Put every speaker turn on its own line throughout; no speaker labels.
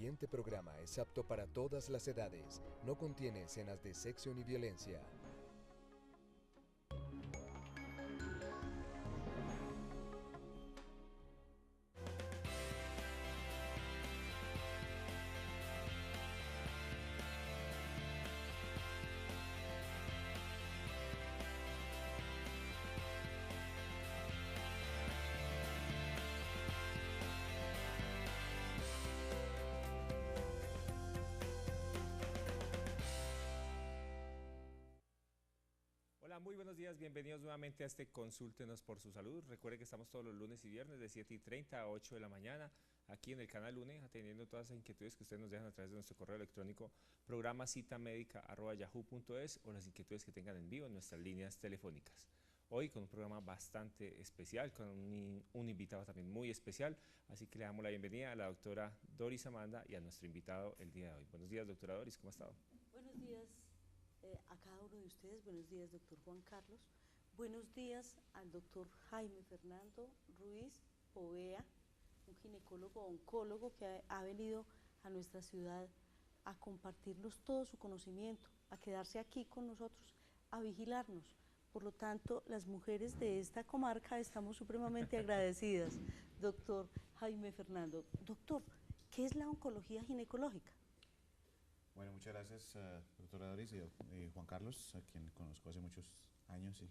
siguiente programa es apto para todas las edades. No contiene escenas de sexo ni violencia.
Hola, muy buenos días, bienvenidos nuevamente a este Consúltenos por su Salud. Recuerde que estamos todos los lunes y viernes de 7:30 a 8 de la mañana aquí en el canal UNE, atendiendo todas las inquietudes que ustedes nos dejan a través de nuestro correo electrónico programacitamedica@yahoo.es o las inquietudes que tengan en vivo en nuestras líneas telefónicas. Hoy con un programa bastante especial, con un invitado también muy especial, así que le damos la bienvenida a la doctora Doris Amanda y a nuestro invitado el día de hoy. Buenos días, doctora Doris, ¿cómo ha estado?
Buenos días a cada uno de ustedes, buenos días doctor Juan Carlos, buenos días al doctor Jaime Fernando Ruiz Povea, un ginecólogo oncólogo que ha venido a nuestra ciudad a compartirnos todo su conocimiento, a quedarse aquí con nosotros, a vigilarnos. Por lo tanto, las mujeres de esta comarca estamos supremamente agradecidas, doctor Jaime Fernando. Doctor, ¿qué es la oncología ginecológica?
Bueno, muchas gracias, doctora Doris y Juan Carlos, a quien conozco hace muchos años.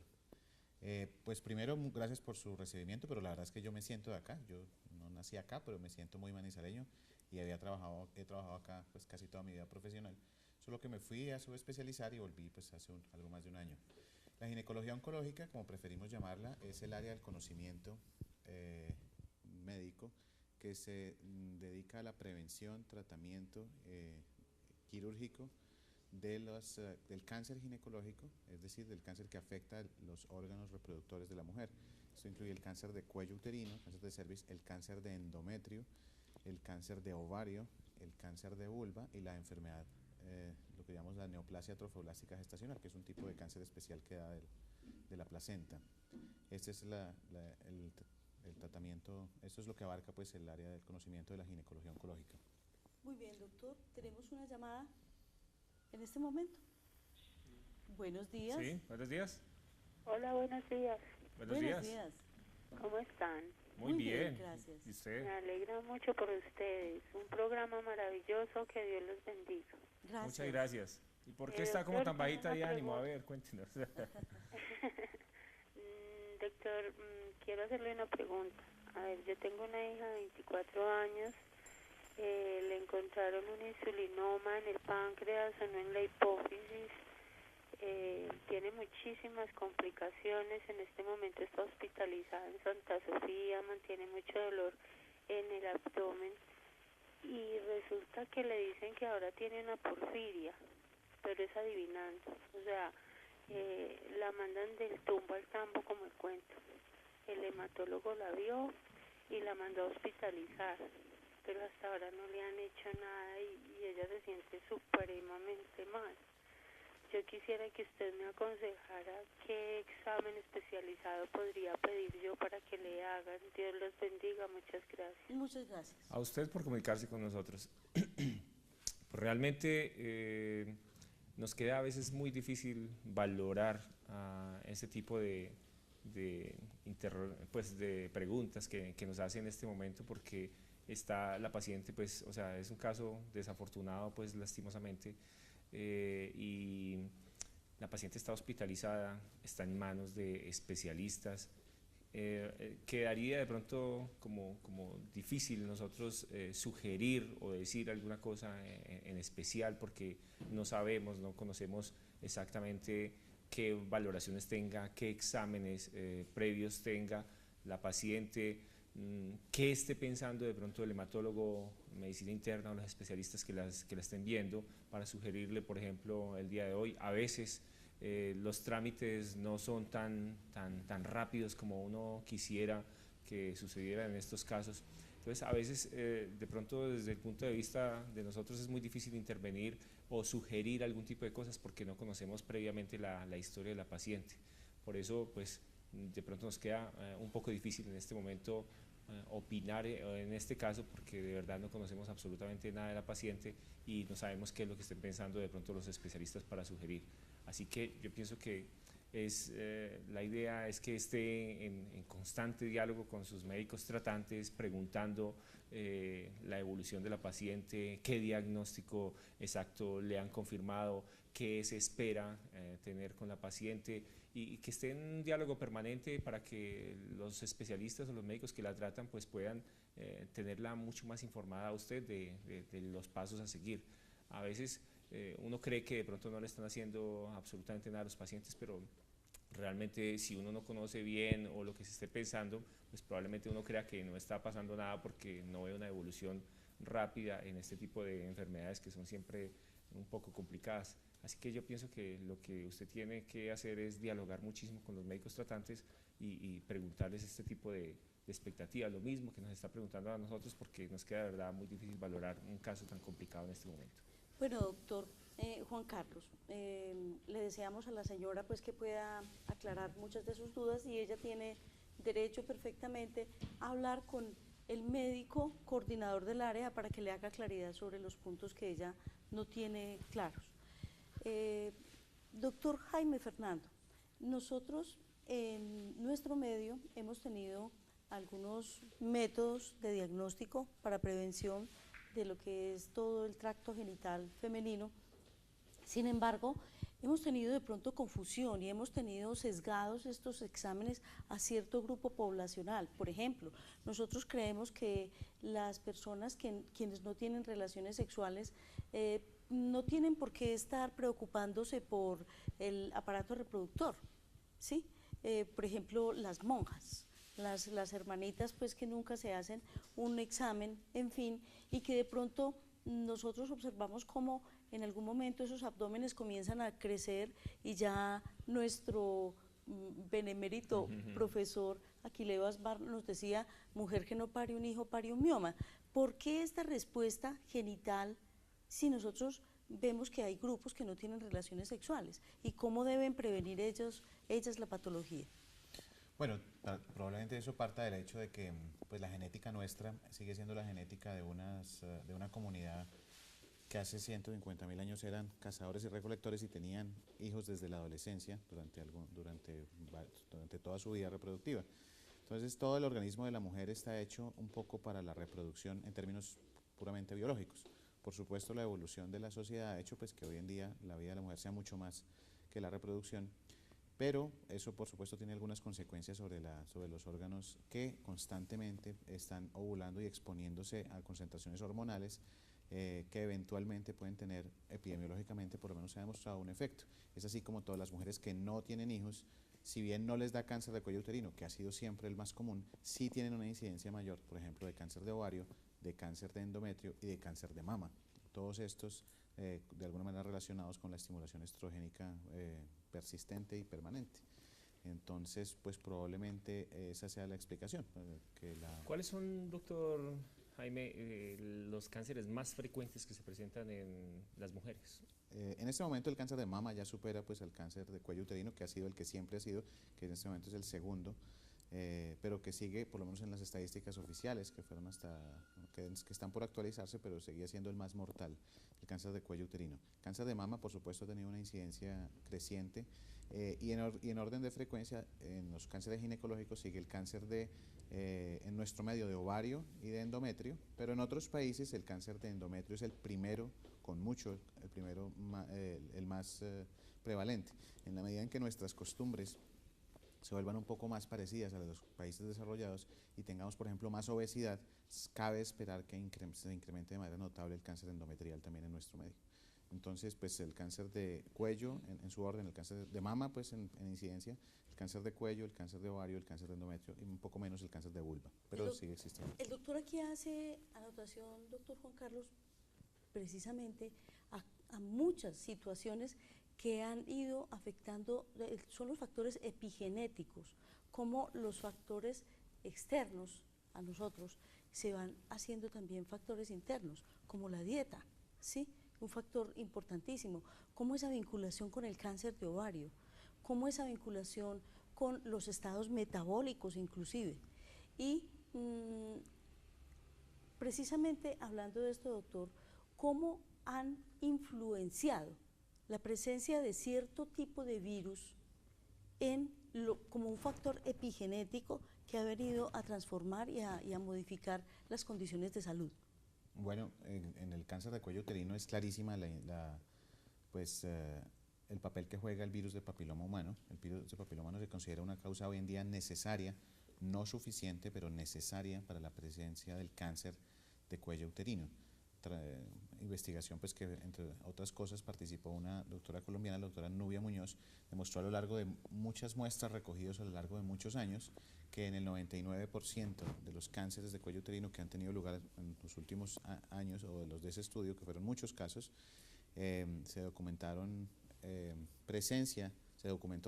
Pues primero, gracias por su recibimiento, pero la verdad es que yo me siento de acá. Yo no nací acá, pero me siento muy manizaleño y he trabajado acá pues casi toda mi vida profesional. Solo que me fui a subespecializar y volví pues hace algo más de un año. La ginecología oncológica, como preferimos llamarla, es el área del conocimiento médico que se dedica a la prevención, tratamiento quirúrgico del cáncer ginecológico, es decir, del cáncer que afecta los órganos reproductores de la mujer. Esto incluye el cáncer de cuello uterino, cáncer de cervix, el cáncer de endometrio, el cáncer de ovario, el cáncer de vulva y la enfermedad, lo que llamamos la neoplasia trofoblástica gestacional, que es un tipo de cáncer especial que da de la placenta. Este es el tratamiento, esto es lo que abarca pues el área del conocimiento de la ginecología oncológica.
Muy bien, doctor. Tenemos una llamada en este momento. Buenos días.
Sí, buenos días.
Hola, buenos días.
Buenos
Buenos
días.
días.
¿Cómo están?
Muy
Muy bien,
bien.
gracias.
¿Y usted?
Me alegra mucho por ustedes. Un programa maravilloso, que Dios los bendiga.
Gracias.
Muchas gracias. ¿Y por qué está
Doctor,
como tan
tengo
bajita
una
de ánimo? A
pregunta.
ver, cuéntenos.
Doctor, quiero hacerle una pregunta. A ver, yo tengo una hija de 24 años. Le encontraron un insulinoma en el páncreas, no en la hipófisis. Tiene muchísimas complicaciones. En este momento está hospitalizada en Santa Sofía, mantiene mucho dolor en el abdomen y resulta que le dicen que ahora tiene una porfiria, pero es adivinando. O sea, la mandan del tumbo al tambo como el cuento. El hematólogo la vio y la mandó a hospitalizar, pero hasta ahora no le han hecho nada y ella se siente supremamente mal. Yo quisiera que usted me aconsejara qué examen especializado podría pedir yo para que le hagan. Dios los bendiga, muchas gracias.
Muchas gracias.
A usted por comunicarse con nosotros. Pues realmente nos queda a veces muy difícil valorar ese tipo pues de preguntas que nos hace en este momento, porque está la paciente, pues, o sea, es un caso desafortunado, pues, lastimosamente, y la paciente está hospitalizada, está en manos de especialistas. Quedaría de pronto como difícil nosotros sugerir o decir alguna cosa en especial, porque no sabemos, no conocemos exactamente qué valoraciones tenga, qué exámenes previos tenga la paciente, qué esté pensando de pronto el hematólogo, medicina interna o los especialistas que la estén viendo, para sugerirle, por ejemplo, el día de hoy. A veces los trámites no son tan rápidos como uno quisiera que sucediera en estos casos. Entonces, a veces, de pronto, desde el punto de vista de nosotros es muy difícil intervenir o sugerir algún tipo de cosas porque no conocemos previamente la historia de la paciente. Por eso, pues, de pronto nos queda un poco difícil en este momento opinar en este caso porque de verdad no conocemos absolutamente nada de la paciente y no sabemos qué es lo que estén pensando de pronto los especialistas para sugerir. Así que yo pienso que la idea es que esté en constante diálogo con sus médicos tratantes, preguntando la evolución de la paciente, qué diagnóstico exacto le han confirmado, qué se espera tener con la paciente y que esté en un diálogo permanente para que los especialistas o los médicos que la tratan pues puedan tenerla mucho más informada a usted de los pasos a seguir. A veces uno cree que de pronto no le están haciendo absolutamente nada a los pacientes, pero realmente si uno no conoce bien o lo que se esté pensando, pues probablemente uno crea que no está pasando nada porque no ve una evolución rápida en este tipo de enfermedades que son siempre un poco complicadas. Así que yo pienso que lo que usted tiene que hacer es dialogar muchísimo con los médicos tratantes y preguntarles este tipo de expectativas, lo mismo que nos está preguntando a nosotros, porque nos queda de verdad muy difícil valorar un caso tan complicado en este momento.
Bueno, doctor Juan Carlos, le deseamos a la señora pues que pueda aclarar muchas de sus dudas y ella tiene derecho perfectamente a hablar con el médico coordinador del área para que le haga claridad sobre los puntos que ella no tiene claros. Doctor Jaime Fernando, nosotros en nuestro medio hemos tenido algunos métodos de diagnóstico para prevención de lo que es todo el tracto genital femenino. Sin embargo, hemos tenido de pronto confusión y hemos tenido sesgados estos exámenes a cierto grupo poblacional. Por ejemplo, nosotros creemos que las personas quienes no tienen relaciones sexuales no tienen por qué estar preocupándose por el aparato reproductor, ¿sí? Por ejemplo, las monjas, las hermanitas pues que nunca se hacen un examen, en fin, y que de pronto nosotros observamos cómo en algún momento esos abdómenes comienzan a crecer y ya nuestro benemérito profesor Aquileo Asbar nos decía, mujer que no pare un hijo, pare un mioma. ¿Por qué esta respuesta genital si nosotros vemos que hay grupos que no tienen relaciones sexuales? ¿Y cómo deben prevenir ellas la patología?
Bueno, probablemente eso parta del hecho de que pues, la genética nuestra sigue siendo la genética de una comunidad que hace 150.000 años eran cazadores y recolectores y tenían hijos desde la adolescencia durante toda su vida reproductiva. Entonces todo el organismo de la mujer está hecho un poco para la reproducción en términos puramente biológicos. Por supuesto la evolución de la sociedad ha hecho pues, que hoy en día la vida de la mujer sea mucho más que la reproducción, pero eso por supuesto tiene algunas consecuencias sobre los órganos que constantemente están ovulando y exponiéndose a concentraciones hormonales que eventualmente pueden tener epidemiológicamente, por lo menos se ha demostrado un efecto. Es así como todas las mujeres que no tienen hijos, si bien no les da cáncer de cuello uterino, que ha sido siempre el más común, sí tienen una incidencia mayor, por ejemplo, de cáncer de ovario, de cáncer de endometrio y de cáncer de mama. Todos estos de alguna manera relacionados con la estimulación estrogénica persistente y permanente. Entonces, pues probablemente esa sea la explicación.
¿Cuáles son, doctor Jaime, los cánceres más frecuentes que se presentan en las mujeres?
En este momento el cáncer de mama ya supera pues el cáncer de cuello uterino, que ha sido el que siempre ha sido, que en este momento es el segundo, pero que sigue, por lo menos en las estadísticas oficiales, que fueron que están por actualizarse, pero seguía siendo el más mortal, el cáncer de cuello uterino. El cáncer de mama, por supuesto, ha tenido una incidencia creciente, y en orden de frecuencia, en los cánceres ginecológicos sigue el cáncer en nuestro medio de ovario y de endometrio, pero en otros países el cáncer de endometrio es el primero, con mucho, el más prevalente. En la medida en que nuestras costumbres se vuelvan un poco más parecidas a los países desarrollados y tengamos, por ejemplo, más obesidad, cabe esperar que se incremente de manera notable el cáncer endometrial también en nuestro medio. Entonces, pues el cáncer de cuello en su orden, el cáncer de mama pues en incidencia, el cáncer de cuello, el cáncer de ovario, el cáncer de endometrio y un poco menos el cáncer de vulva, pero sigue existiendo.
El doctor aquí hace anotación, doctor Juan Carlos, precisamente a muchas situaciones que han ido afectando, son los factores epigenéticos, como los factores externos a nosotros se van haciendo también factores internos, como la dieta, ¿sí? Un factor importantísimo, como esa vinculación con el cáncer de ovario, como esa vinculación con los estados metabólicos inclusive, y mm, precisamente hablando de esto, doctor, ¿cómo han influenciado la presencia de cierto tipo de virus como un factor epigenético que ha venido a transformar y a modificar las condiciones de salud?
Bueno, en el cáncer de cuello uterino es clarísima pues, el papel que juega el virus de papiloma humano. El virus de papiloma humano se considera una causa hoy en día necesaria, no suficiente, pero necesaria para la presencia del cáncer de cuello uterino. Investigación pues que entre otras cosas participó una doctora colombiana, la doctora Nubia Muñoz, demostró a lo largo de muchas muestras recogidas a lo largo de muchos años que en el 99% de los cánceres de cuello uterino que han tenido lugar en los últimos años o de los de ese estudio, que fueron muchos casos, se documentó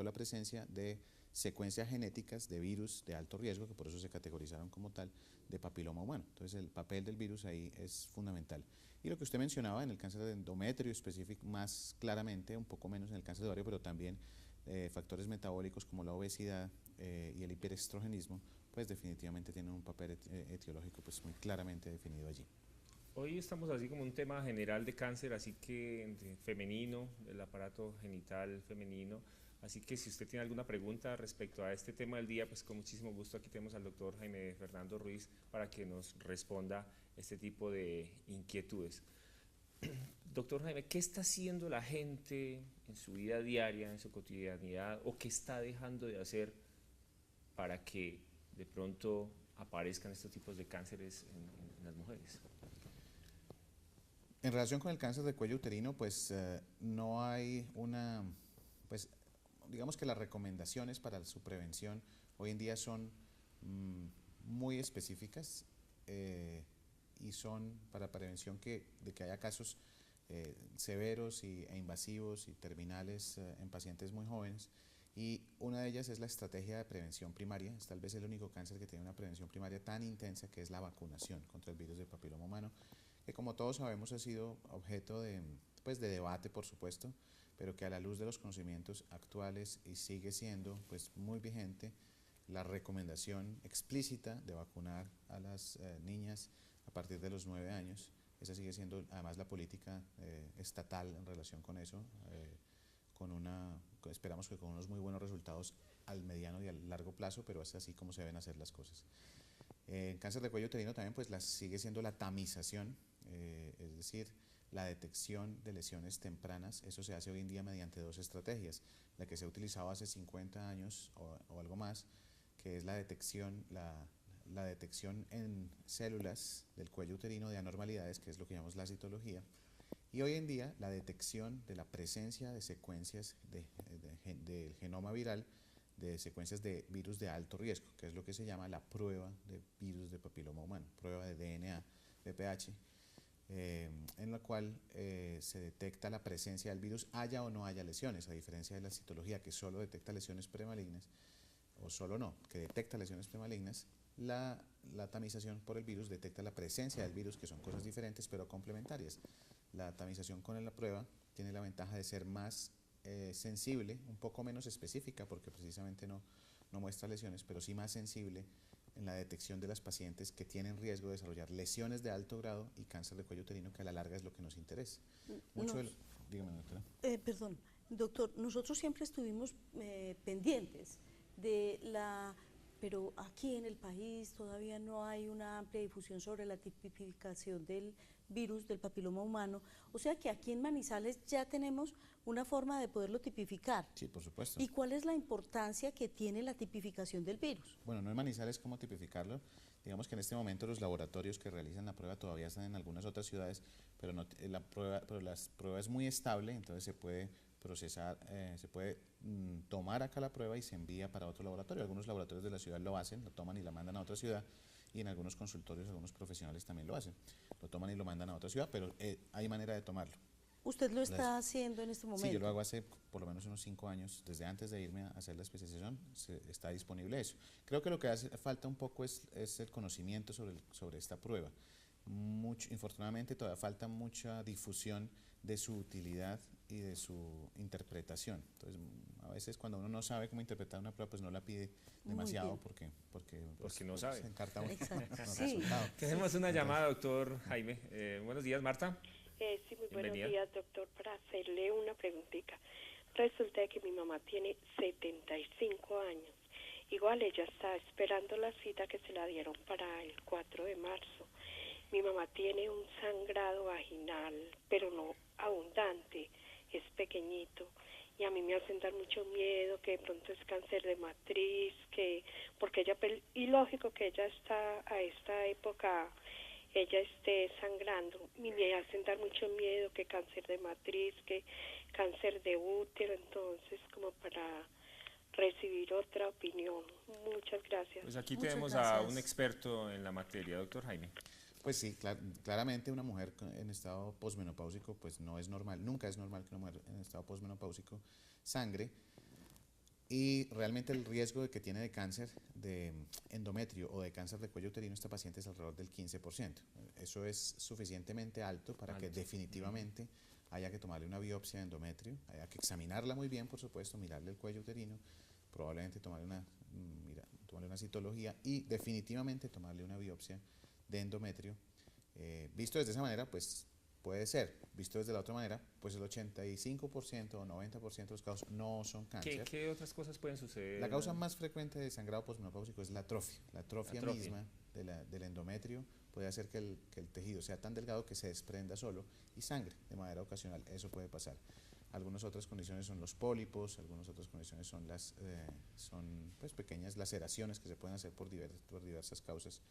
la presencia de secuencias genéticas de virus de alto riesgo, que por eso se categorizaron como tal, de papiloma humano. Entonces el papel del virus ahí es fundamental. Y lo que usted mencionaba en el cáncer de endometrio específico, más claramente, un poco menos en el cáncer de ovario, pero también factores metabólicos como la obesidad y el hiperestrogenismo, pues definitivamente tienen un papel etiológico pues muy claramente definido allí.
Hoy estamos así como un tema general de cáncer, así que femenino, del aparato genital femenino. Así que si usted tiene alguna pregunta respecto a este tema del día, pues con muchísimo gusto aquí tenemos al doctor Jaime Fernando Ruiz para que nos responda este tipo de inquietudes. Doctor Jaime, ¿qué está haciendo la gente en su vida diaria, en su cotidianidad, o qué está dejando de hacer para que de pronto aparezcan estos tipos de cánceres en las mujeres?
En relación con el cáncer de cuello uterino, pues no hay pues digamos que las recomendaciones para su prevención hoy en día son muy específicas y son para prevención de que haya casos severos e invasivos y terminales en pacientes muy jóvenes. Y una de ellas es la estrategia de prevención primaria. Es tal vez el único cáncer que tiene una prevención primaria tan intensa, que es la vacunación contra el virus del papiloma humano, que como todos sabemos ha sido objeto de debate, por supuesto, pero que a la luz de los conocimientos actuales y sigue siendo pues muy vigente la recomendación explícita de vacunar a las niñas a partir de los 9 años. Esa sigue siendo además la política estatal en relación con eso, esperamos que con unos muy buenos resultados al mediano y al largo plazo, pero es así como se deben hacer las cosas. En cáncer de cuello uterino también pues sigue siendo la tamización, es decir, la detección de lesiones tempranas. Eso se hace hoy en día mediante dos estrategias: la que se ha utilizado hace 50 años o algo más, que es la detección en células del cuello uterino de anormalidades, que es lo que llamamos la citología, y hoy en día la detección de la presencia de secuencias del genoma viral, de secuencias de virus de alto riesgo, que es lo que se llama la prueba de virus de papiloma humano, prueba de DNA, VPH, en la cual se detecta la presencia del virus, haya o no haya lesiones, a diferencia de la citología, que solo detecta lesiones premalignas, o solo no, que detecta lesiones premalignas. La tamización por el virus detecta la presencia del virus, que son cosas diferentes pero complementarias. La tamización con la prueba tiene la ventaja de ser más sensible, un poco menos específica, porque precisamente no muestra lesiones, pero sí más sensible en la detección de las pacientes que tienen riesgo de desarrollar lesiones de alto grado y cáncer de cuello uterino, que a la larga es lo que nos interesa. Dígame, doctora.
Perdón, doctor, nosotros siempre estuvimos pendientes de pero aquí en el país todavía no hay una amplia difusión sobre la tipificación del virus del papiloma humano, o sea que aquí en Manizales ya tenemos una forma de poderlo tipificar.
Sí, por supuesto.
¿Y cuál es la importancia que tiene la tipificación del virus?
Bueno, no en Manizales cómo tipificarlo. Digamos que en este momento los laboratorios que realizan la prueba todavía están en algunas otras ciudades, pero la prueba es muy estable, entonces se puede procesar, se puede tomar acá la prueba y se envía para otro laboratorio. Algunos laboratorios de la ciudad lo hacen, lo toman y la mandan a otra ciudad, y en algunos consultorios algunos profesionales también lo hacen. Lo toman y lo mandan a otra ciudad, pero hay manera de tomarlo.
¿Usted lo está haciendo en este momento?
Sí, yo lo hago hace por lo menos unos 5 años, desde antes de irme a hacer la especialización, está disponible eso. Creo que lo que hace falta un poco es el conocimiento sobre esta prueba. Infortunadamente todavía falta mucha difusión de su utilidad interpretación. Entonces, a veces cuando uno no sabe cómo interpretar una prueba, pues no la pide
Muy
demasiado
bien.
porque
no sabe.
se encarta uno
Exacto,
con el
sí.
resultado.
Tenemos una llamada, doctor Jaime. Buenos días, Marta.
Sí, muy buenos
Bienvenida.
días, doctor, para hacerle una preguntita. Resulta que mi mamá tiene 75 años. Igual ella está esperando la cita que se la dieron para el 4 de marzo. Mi mamá tiene un sangrado vaginal, pero no abundante, es pequeñito. Y a mí me hacen dar mucho miedo que de pronto es cáncer de matriz, porque ella, y lógico que ella está a esta época, ella esté sangrando, y me hacen dar mucho miedo que cáncer de matriz, que cáncer de útero, entonces como para recibir otra opinión. Muchas gracias.
Pues aquí
Muchas
tenemos
gracias.
a un experto en la materia, doctor Jaime.
Pues sí, claramente una mujer en estado posmenopáusico pues no es normal, nunca es normal que una mujer en estado posmenopáusico sangre, y realmente el riesgo de que tiene de cáncer de endometrio o de cáncer de cuello uterino esta paciente es alrededor del 15%. Eso es suficientemente alto para que definitivamente haya que tomarle una biopsia de endometrio, haya que examinarla muy bien, por supuesto, mirarle el cuello uterino, probablemente tomarle una citología y definitivamente tomarle una biopsia de endometrio. Visto desde esa manera, pues puede ser. Visto desde la otra manera, pues el 85% o 90% de los casos no son cáncer.
¿Qué otras cosas pueden suceder?
La causa más frecuente de sangrado posmenopáusico es la atrofia. La atrofia
Atrofia.
misma del endometrio puede hacer que el tejido sea tan delgado que se desprenda solo y sangre de manera ocasional. Eso puede pasar. Algunas otras condiciones son los pólipos, algunas otras condiciones son pues, pequeñas laceraciones que se pueden hacer por diversas causas.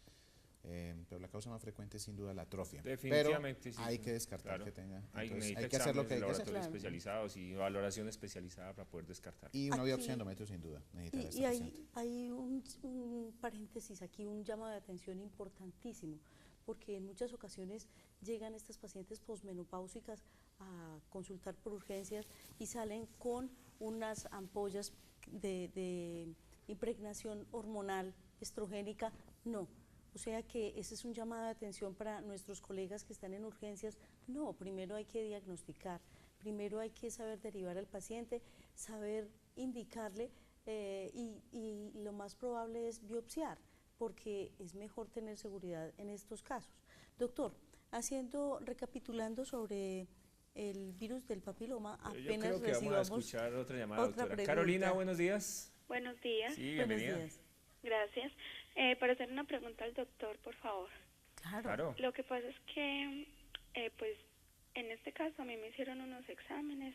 Pero la causa más frecuente es sin duda la atrofia.
Definitivamente,
pero
sí,
hay
sí.
que descartar
Claro.
que tenga.
Hay
Entonces, hay que hacer lo que hay que hacer.
laboratorios
Claro.
especializados y valoración especializada para poder descartar.
Y una
Aquí-
biopsia de endometrio sin duda necesita
Y
esta paciente.
hay un paréntesis aquí, un llamado de atención importantísimo, porque en muchas ocasiones llegan estas pacientes posmenopáusicas a consultar por urgencias y salen con unas ampollas de impregnación hormonal estrogénica. No. O sea que ese es un llamado de atención para nuestros colegas que están en urgencias. No, primero hay que diagnosticar, primero hay que saber derivar al paciente, saber indicarle y lo más probable es biopsiar, porque es mejor tener seguridad en estos casos. Doctor, recapitulando sobre el virus del papiloma,
Yo
apenas
creo que vamos a
recibamos
escuchar otra llamada,
otra
doctora.
pregunta.
Carolina, buenos días.
Buenos días,
Sí,
Buenos
bienvenida.
días.
gracias. Para hacer una pregunta al doctor, por favor.
Claro.
Lo que pasa es que, pues, en este caso a mí me hicieron unos exámenes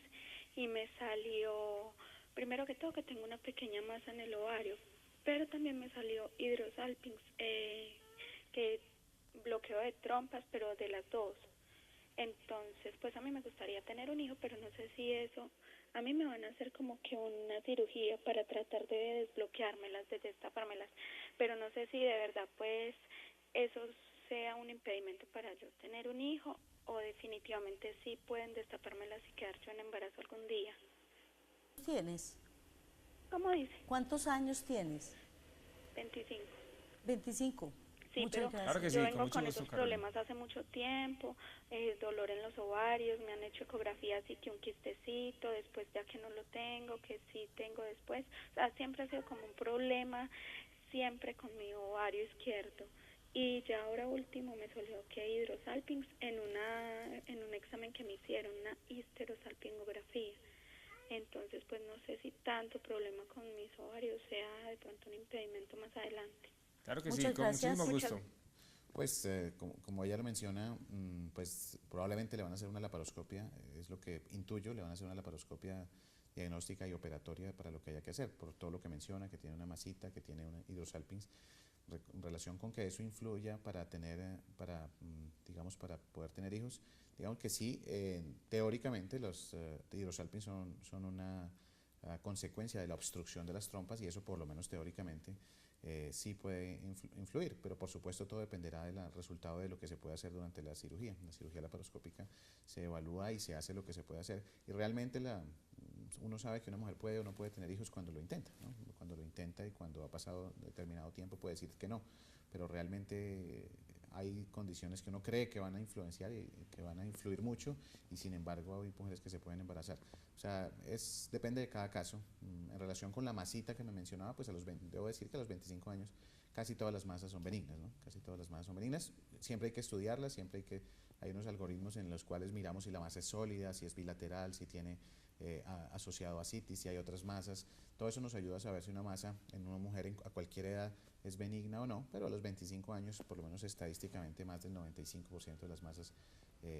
y me salió, primero que todo, que tengo una pequeña masa en el ovario, pero también me salió hidrosalpinx, que bloqueo de trompas, pero de las dos. Entonces, pues a mí me gustaría tener un hijo, pero no sé si eso, a mí me van a hacer como que una cirugía para tratar de desbloqueármelas, de destapármelas, pero no sé si de verdad pues eso sea un impedimento para yo tener un hijo o definitivamente sí pueden destapármelas y quedar yo en embarazo algún día.
¿Tienes?
¿Cómo dice?
¿Cuántos años tienes?
25.
25.
Sí,
Muchas
pero
gracias.
Claro que sí,
yo
con
vengo
mucho
con
gusto,
esos
Carolina.
problemas hace mucho tiempo, dolor en los ovarios, me han hecho ecografías y que un quistecito, después ya que no lo tengo, que sí tengo después. O sea, siempre ha sido como un problema, siempre con mi ovario izquierdo. Y ya ahora último me salió que hidrosalpinx en un examen que me hicieron, una histerosalpingografía. Entonces, pues no sé si tanto problema con mis ovarios sea de pronto un impedimento más adelante.
Claro que
Muchas
sí, con
gracias.
muchísimo
Muchas-
gusto.
Pues como ella lo menciona, pues probablemente le van a hacer una laparoscopia, es lo que intuyo, le van a hacer una laparoscopia diagnóstica y operatoria para lo que haya que hacer, por todo lo que menciona, que tiene una masita, que tiene una hidrosalpinx, en relación con que eso influya para digamos, para poder tener hijos. Digamos que sí, teóricamente los hidrosalpinx son una consecuencia de la obstrucción de las trompas y eso por lo menos teóricamente sí puede influir, pero por supuesto todo dependerá del resultado de lo que se puede hacer durante la cirugía. La cirugía laparoscópica se evalúa y se hace lo que se puede hacer y realmente uno sabe que una mujer puede o no puede tener hijos cuando lo intenta, ¿no? Cuando lo intenta y cuando ha pasado determinado tiempo puede decir que no, pero realmente hay condiciones que uno cree que van a influenciar y que van a influir mucho, y sin embargo hay mujeres que se pueden embarazar. O sea, depende de cada caso. En relación con la masita que me mencionaba, pues debo decir que a los 25 años casi todas las masas son benignas, ¿no? Casi todas las masas son benignas. Siempre hay que estudiarlas, hay unos algoritmos en los cuales miramos si la masa es sólida, si es bilateral, si tiene asociado a citis, si hay otras masas. Todo eso nos ayuda a saber si una masa en una mujer a cualquier edad es benigna o no, pero a los 25 años, por lo menos estadísticamente, más del 95% de las masas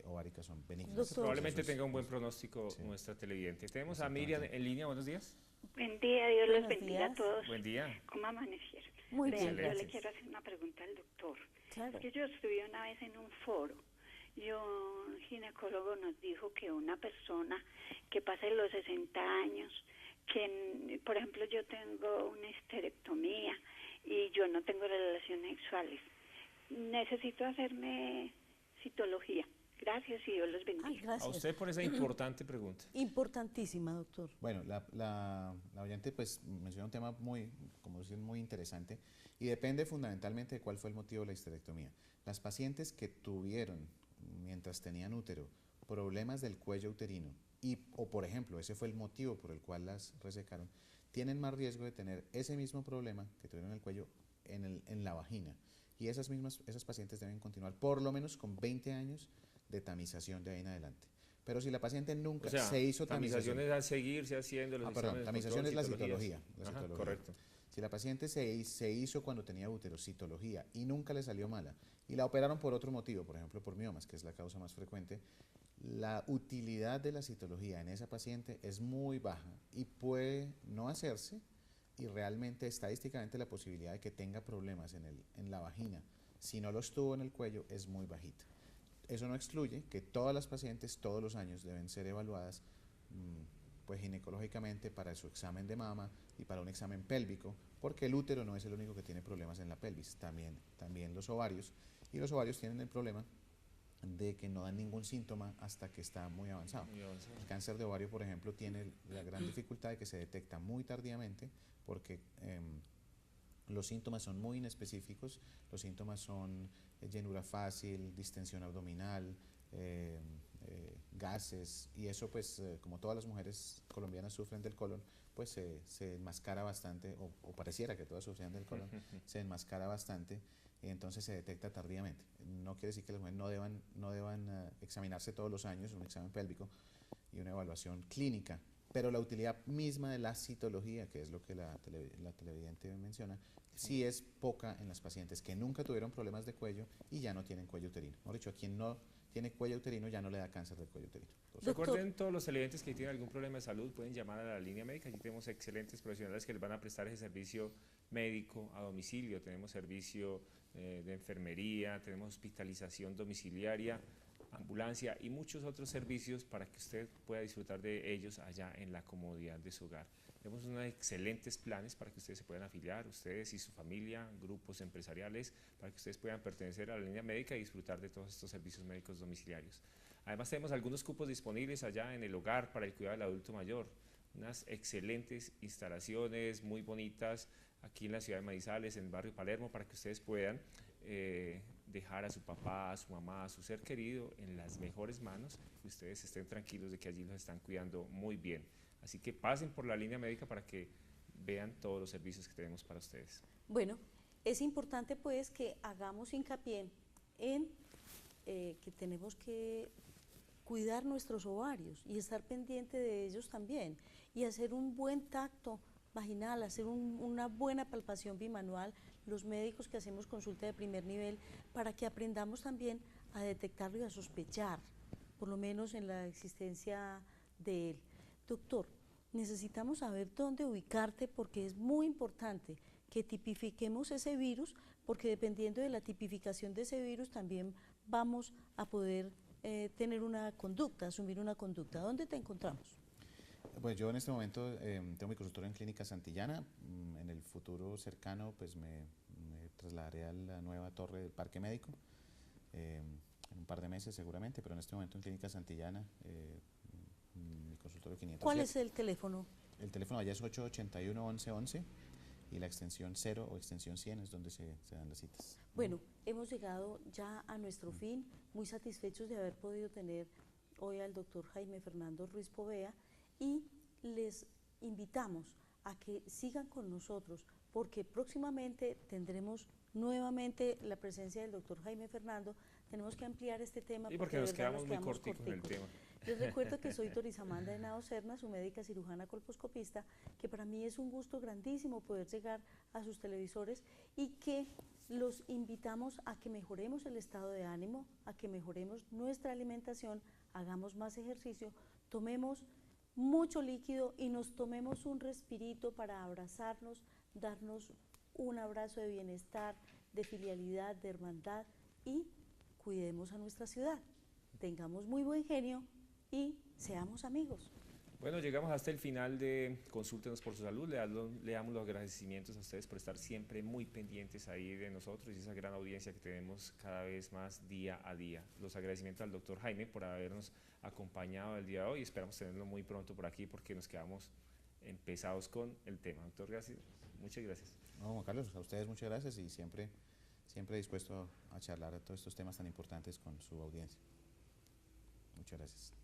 ováricas son benignas.
Doctor,
Probablemente tenga un buen pronóstico
sí,
nuestra televidente. Tenemos a Miriam en línea, buenos días.
Buen día, Dios los
Buenos
bendiga
días.
a todos.
Buen día.
¿Cómo amanecieron?
Muy
Vean,
bien.
yo le quiero hacer una pregunta al doctor.
Claro.
Es que yo estuve una vez en un foro y un ginecólogo nos dijo que una persona que pase los 60 años, por ejemplo, yo tengo una histerectomía y yo no tengo relaciones sexuales, necesito hacerme citología. Gracias y Dios los bendiga.
Ay, gracias.
A usted por esa importante pregunta.
Importantísima, doctor.
Bueno, la oyente pues menciona un tema como dicen, muy interesante, y depende fundamentalmente de cuál fue el motivo de la histerectomía. Las pacientes que tuvieron, mientras tenían útero, problemas del cuello uterino, o por ejemplo, ese fue el motivo por el cual las resecaron, tienen más riesgo de tener ese mismo problema que tuvieron en el cuello en la vagina. Y esas pacientes deben continuar por lo menos con 20 años de tamización de ahí en adelante. Pero si la paciente nunca se hizo tamización,
tamización es a seguirse haciendo los exámenes de
tamización
control,
es la
citologías.
citología.
Ajá, correcto.
Si la paciente se hizo cuando tenía útero, citología, y nunca le salió mala, y la operaron por otro motivo, por ejemplo por miomas, que es la causa más frecuente, la utilidad de la citología en esa paciente es muy baja y puede no hacerse, y realmente estadísticamente la posibilidad de que tenga problemas en la vagina, si no los tuvo en el cuello, es muy bajita. Eso no excluye que todas las pacientes todos los años deben ser evaluadas pues ginecológicamente para su examen de mama y para un examen pélvico, porque el útero no es el único que tiene problemas en la pelvis, también los ovarios, y los ovarios tienen el problema de que no dan ningún síntoma hasta que está muy avanzado. El cáncer de ovario, por ejemplo, tiene la gran dificultad de que se detecta muy tardíamente, porque los síntomas son muy inespecíficos. Los síntomas son llenura fácil, distensión abdominal, gases, y eso pues como todas las mujeres colombianas sufren del colon, pues se enmascara bastante, o pareciera que todas sufrían del colon, se enmascara bastante, y entonces se detecta tardíamente. No quiere decir que las mujeres no deban examinarse todos los años, un examen pélvico y una evaluación clínica, pero la utilidad misma de la citología, que es lo que la televidente menciona, sí es poca en las pacientes que nunca tuvieron problemas de cuello y ya no tienen cuello uterino. Mejor dicho, a quien no tiene cuello uterino ya no le da cáncer del cuello uterino.
Recuerden, todos los televidentes que tienen algún problema de salud pueden llamar a la línea médica. Aquí tenemos excelentes profesionales que les van a prestar ese servicio médico a domicilio. Tenemos servicio de enfermería, tenemos hospitalización domiciliaria, ambulancia y muchos otros servicios para que usted pueda disfrutar de ellos allá en la comodidad de su hogar. Tenemos unos excelentes planes para que ustedes se puedan afiliar, ustedes y su familia, grupos empresariales, para que ustedes puedan pertenecer a la línea médica y disfrutar de todos estos servicios médicos domiciliarios. Además tenemos algunos cupos disponibles allá en el hogar para el cuidado del adulto mayor, unas excelentes instalaciones muy bonitas aquí en la ciudad de Manizales, en el barrio Palermo, para que ustedes puedan dejar a su papá, a su mamá, a su ser querido en las mejores manos y ustedes estén tranquilos de que allí los están cuidando muy bien. Así que pasen por la línea médica para que vean todos los servicios que tenemos para ustedes.
Bueno, es importante pues que hagamos hincapié en que tenemos que cuidar nuestros ovarios y estar pendiente de ellos también y hacer un buen tacto vaginal, hacer una buena palpación bimanual, los médicos que hacemos consulta de primer nivel, para que aprendamos también a detectarlo y a sospechar, por lo menos en la existencia de él. Doctor, necesitamos saber dónde ubicarte porque es muy importante que tipifiquemos ese virus, porque dependiendo de la tipificación de ese virus también vamos a poder tener una conducta, asumir una conducta. ¿Dónde te encontramos?
Pues yo en este momento tengo mi consultorio en Clínica Santillana. En el futuro cercano pues me trasladaré a la nueva torre del Parque Médico en un par de meses seguramente, pero en este momento en Clínica Santillana, mi consultorio 507.
¿Cuál es el teléfono?
El teléfono allá es 881-1111 y la extensión 0 o extensión 100 es donde se dan las citas.
Bueno, hemos llegado ya a nuestro fin, muy satisfechos de haber podido tener hoy al doctor Jaime Fernando Ruiz Povea, y les invitamos a que sigan con nosotros, porque próximamente tendremos nuevamente la presencia del doctor Jaime Fernando. Tenemos que ampliar este tema
y porque
de
nos
verdad
quedamos muy corticos en el tema.
Les recuerdo que soy Torisamanda Henao Serna, su médica cirujana colposcopista, que para mí es un gusto grandísimo poder llegar a sus televisores, y que los invitamos a que mejoremos el estado de ánimo, a que mejoremos nuestra alimentación, hagamos más ejercicio, tomemos mucho líquido y nos tomemos un respirito para abrazarnos, darnos un abrazo de bienestar, de filialidad, de hermandad, y cuidemos a nuestra ciudad. Tengamos muy buen genio y seamos amigos.
Bueno, llegamos hasta el final de Consúltenos por su Salud. Le damos los agradecimientos a ustedes por estar siempre muy pendientes ahí de nosotros y esa gran audiencia que tenemos cada vez más día a día. Los agradecimientos al doctor Jaime por habernos acompañado el día de hoy. Esperamos tenerlo muy pronto por aquí porque nos quedamos empezados con el tema. Doctor, gracias. Muchas gracias.
No, Juan Carlos, a ustedes muchas gracias y siempre dispuesto a charlar a todos estos temas tan importantes con su audiencia. Muchas gracias.